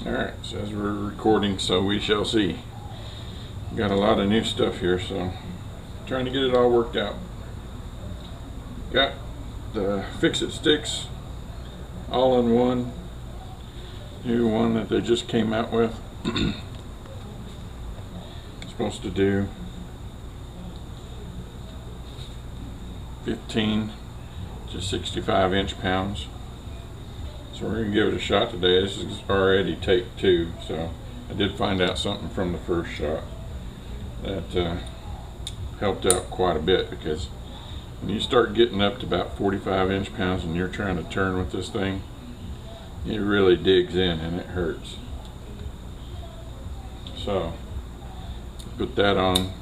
Alright, says we're recording, so we shall see. Got a lot of new stuff here, so trying to get it all worked out. Got the Fix-It sticks all in one. New one that they just came out with. Supposed to do 15 to 65 inch-pounds. So we're going to give it a shot today. This is already take 2, so I did find out something from the first shot that helped out quite a bit, because when you start getting up to about 45 inch-pounds and you're trying to turn with this thing, it really digs in and it hurts. So put that on,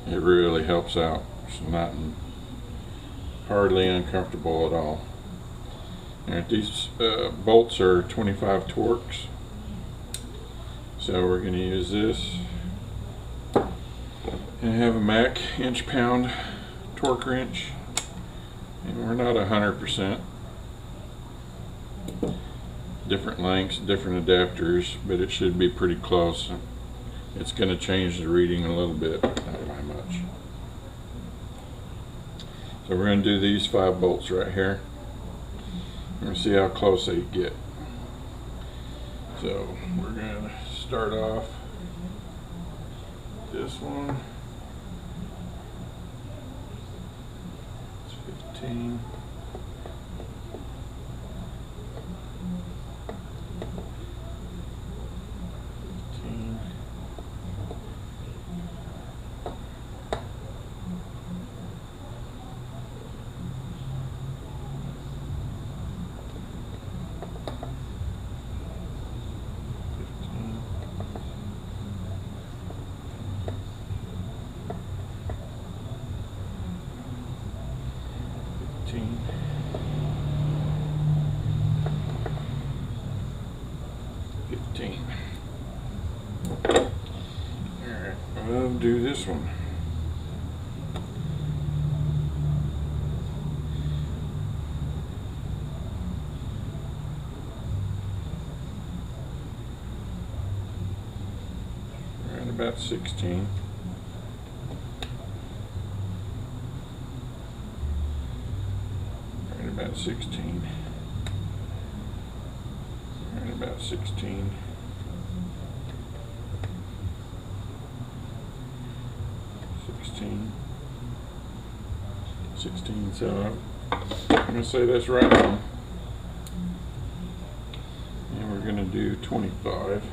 it really helps out. It's not hardly uncomfortable at all. Alright, these bolts are 25 Torx, so we're going to use this and have a Mac inch-pound torque wrench, and we're not 100%. Different lengths, different adapters, but it should be pretty close. It's going to change the reading a little bit, not by much. So we're going to do these 5 bolts right here. We're going to see how close they get. So we're going to start off this one. It's 15. Alright, we'll do this one. Right about 16. Right about 16. Right about 16. 16, so I'm going to say that's right on. And we're going to do 25.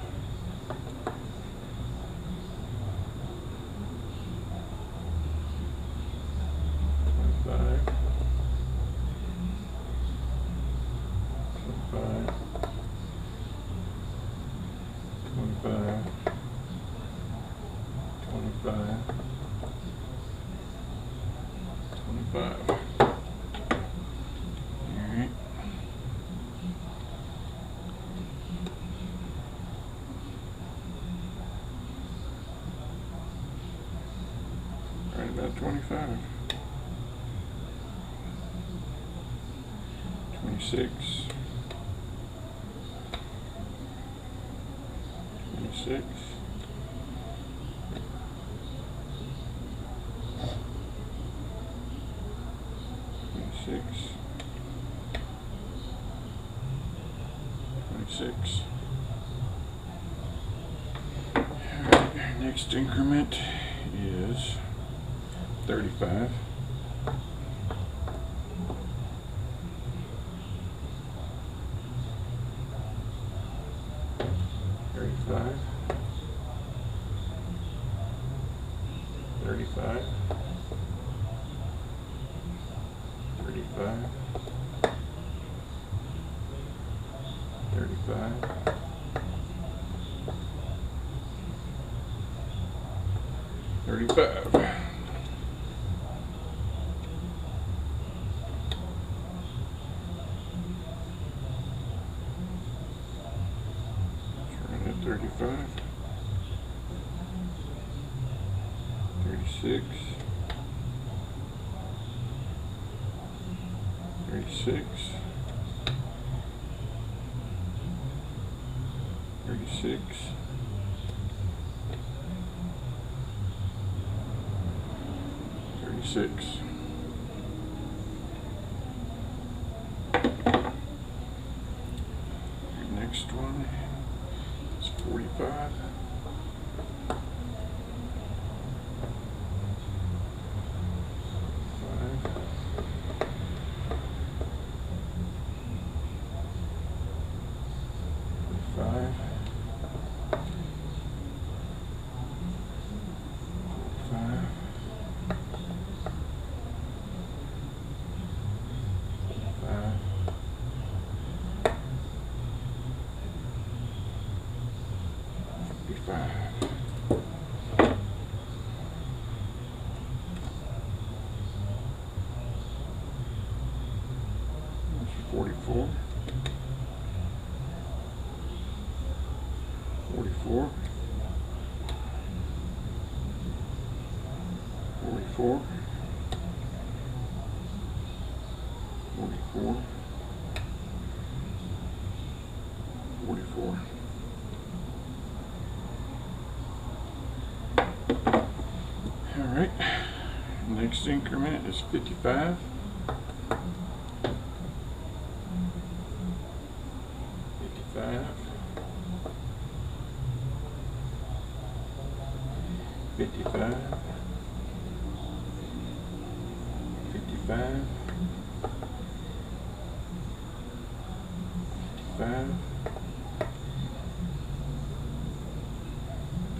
25. Alright. Right about 25. 26. 26. 26. Alright, next increment is 35. 35. 35. 35. 35. 35. Run at 35. 36. 36. 36, 36. Next one is 45. 44, 44, 44, 44, 44. All right, next increment is 55. 55, 55, 55,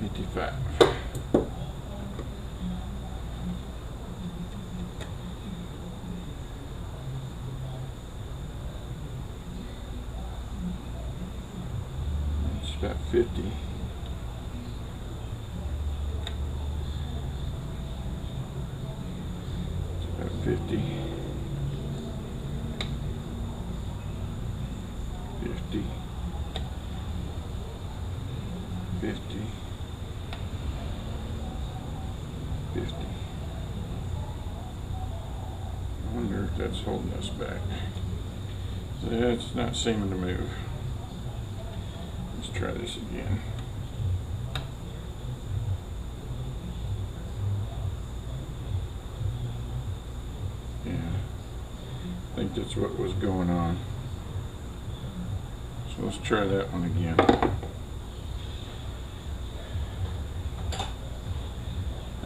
55. It's about 50. It's about 50. 50. 50. 50. I wonder if that's holding us back. That's not seeming to move. Let's try this again. Yeah, I think that's what was going on. So let's try that one again.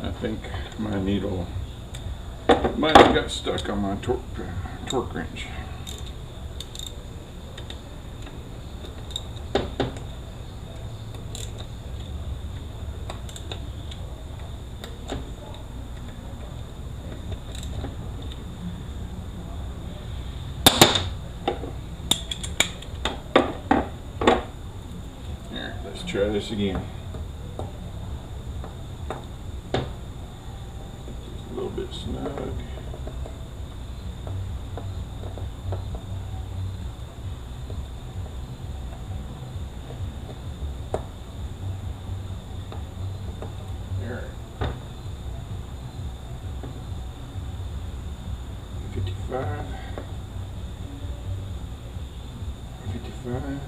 I think my needle might have got stuck on my torque wrench. Here, let's try this again. A little bit snug. There. 55. 55.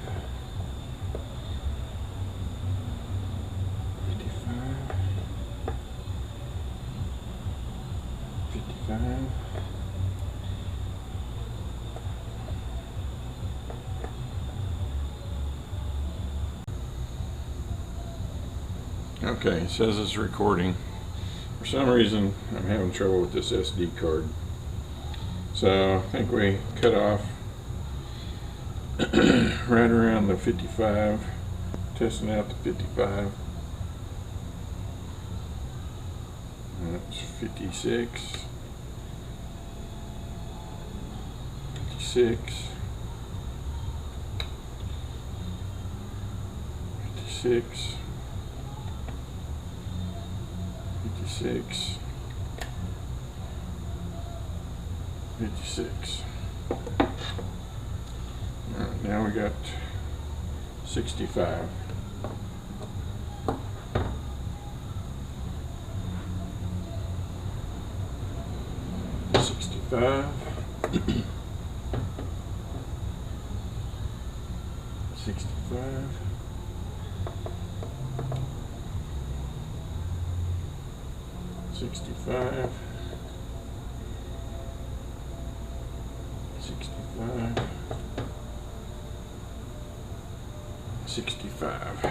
55. Okay, it says it's recording. For some reason, I'm having trouble with this SD card. So I think we cut off right around the 55, testing out the 55. That's 56, 56, 56, 56, 56. All right, now we got 65. 65. 65. 65, 65, 65.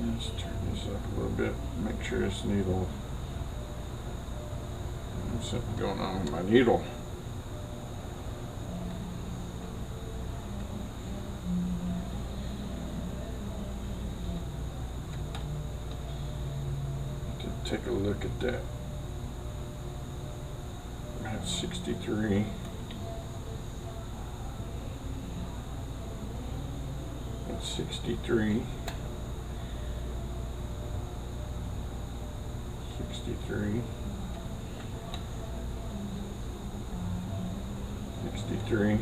Let's turn this up a little bit, make sure this needle, there's something going on with my needle. Take a look at that. That's 63. That's 63. 63. 63.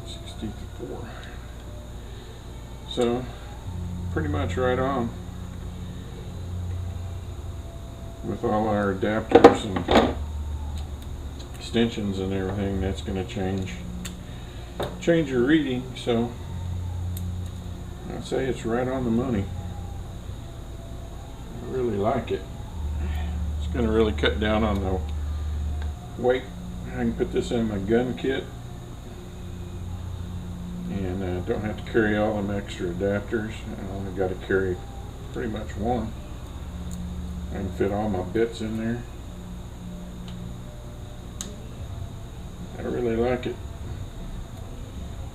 64. So pretty much right on with all our adapters and extensions and everything. That's going to change your reading, so I'd say it's right on the money. I really like it. It's going to really cut down on the weight. I can put this in my gun kit and don't have to carry all them extra adapters. I only got to carry pretty much one. I can fit all my bits in there. I really like it.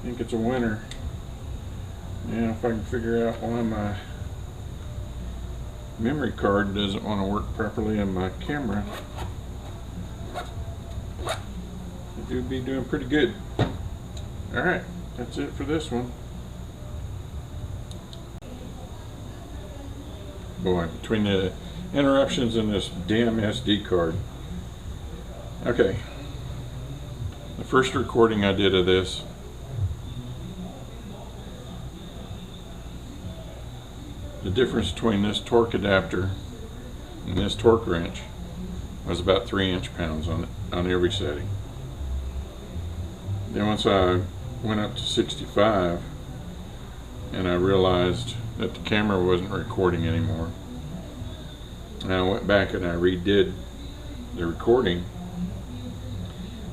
I think it's a winner. Now if I can figure out why my memory card doesn't want to work properly in my camera, it would be doing pretty good. Alright, that's it for this one. Boy, between the interruptions and this damn SD card. Okay, the first recording I did of this, the difference between this torque adapter and this torque wrench was about 3 inch-pounds on every setting. Then once I went up to 65 and I realized that the camera wasn't recording anymore, and I went back and I redid the recording,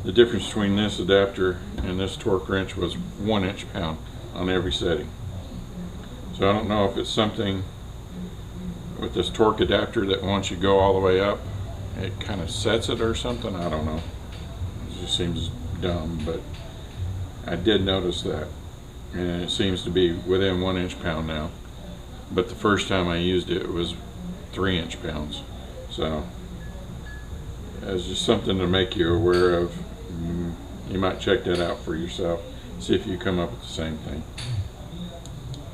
the difference between this adapter and this torque wrench was 1 inch-pound on every setting. So I don't know if it's something with this torque adapter that once you go all the way up, it kind of sets it or something. I don't know. It just seems dumb, but I did notice that. And it seems to be within 1 inch-pound now. But the first time I used it, it was 3 inch-pounds. So it's just something to make you aware of. You might check that out for yourself. See if you come up with the same thing.